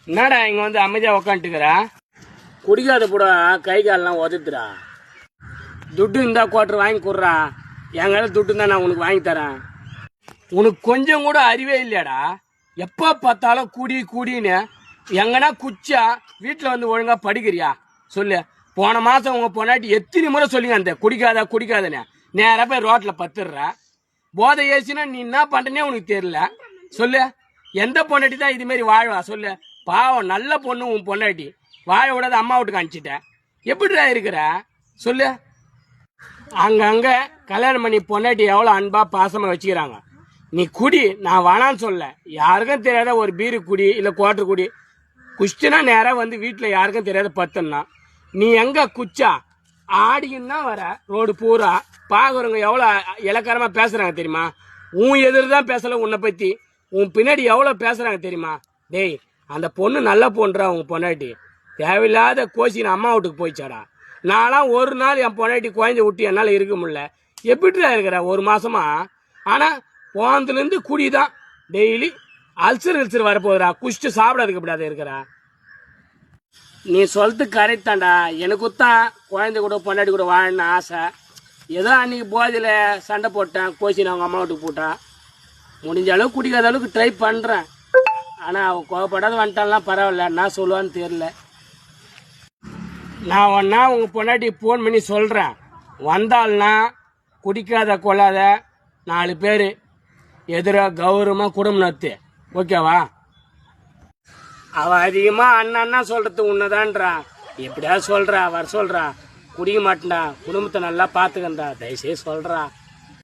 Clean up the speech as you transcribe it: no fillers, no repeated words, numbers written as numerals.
என்னடா இங்க வந்து அமைதியா உக்காந்துட்டுக்கிற? குடிக்காத கூட கை காலெல்லாம் உதத்துறா. துட்டு இருந்தா குவார்டர் வாங்கி கொடுறா. என் கையில துட்டு இருந்தா நான் உனக்கு வாங்கி தரேன். உனக்கு கொஞ்சம் கூட அறிவே இல்லையாடா? எப்ப பார்த்தாலும் குடி குடின்னு எங்கன்னா குச்சா வீட்டுல வந்து ஒழுங்கா படிக்கிறியா சொல்லு. போன மாசம் உங்க பொண்டாட்டி எத்தனை முறை சொல்லிங்க அந்த குடிக்காத குடிக்காதன்னு. நேரா போய் ரோட்ல பத்துடுற. போதை ஏசினா நீ என்ன பண்றனே உனக்கு தெரியல. சொல்லு, எந்த பொண்டாட்டி தான் இது மாதிரி வாழ்வா சொல்லு? பாவம், நல்ல பொண்ணு உன் பொண்டாட்டி. வாழ விடாத அம்மா வீட்டுக்கு அனுப்பிச்சிட்ட. எப்படிடா இருக்கிற சொல்லு? அங்கங்க கல்யாணம் பண்ணி பொண்டாட்டி எவ்வளவு அன்பா பாசமா வச்சுக்கிறாங்க. நீ குடி, நான் வேணான்னு சொல்ல. யாருக்கும் தெரியாத ஒரு பீரு குடி இல்ல குவார்டர் குடி குஷ்டனா நேரா வந்து வீட்டுல யாருக்கும் தெரியாத பத்துனா நீ எங்க குச்சா ஆடின்னு தான் வர. ரோடு பூரா பாக்குறவங்க எவ்வளவு இலக்காரமா பேசுறாங்க தெரியுமா? உன் எதிர்தான் பேசல உன்னை பத்தி. உன் பின்னாடி எவ்வளவு பேசுறாங்க தெரியுமா? டேய், அந்த பொண்ணு நல்ல பொண்ணுறா உங்க பொண்டாட்டி. தேவையில்லாத கோச்சின்னு அம்மா வீட்டுக்கு போயிச்சாடா. நான்லாம் ஒரு நாள் என் பொண்டாட்டி குழந்தை விட்டு என்னால இருக்க முடியல. எப்படிடா இருக்கிற ஒரு மாசமா? ஆனா போனதுல இருந்து குடிதான். Daily ulcer வரப்போகுதுடா. குஷ்டு சாப்பிடாதுக்கு எப்படியாத இருக்கிறா? நீ சொல்றது கரெக்ட் தான்டா. எனக்குத்தான் குழந்தை கூட பொண்டாட்டி கூட வாழணும்னு ஆசை. ஏதோ அன்னைக்கு போதையில சண்டை போட்டேன், கோச்சின்னு அவங்க அம்மா வீட்டுக்கு போட்டான். முடிஞ்ச அளவுக்கு குடிக்காத அளவுக்கு ட்ரை பண்றேன். ஆனா அவ கோவப்படாத வந்துட்டாலாம் பரவாயில்ல. நான் சொல்லுவான்னு தெரியல. நான் ஒன்னா உங்க பொண்டாட்டி போன் பண்ணி சொல்றேன். வந்தாள்னா குடிக்காத கொள்ளாத 4 பேரு எதிர கௌரவமா குடும்பம் நடத்து. ஓகேவா? அவ அதிகமா அண்ணா சொல்றது உன்னதான்றா. எப்படியா சொல்றா, வர சொல்றா. குடிக்க மாட்டேன்டா, குடும்பத்தை நல்லா பாத்துக்கண்டா, தயவுசெய்து சொல்றா.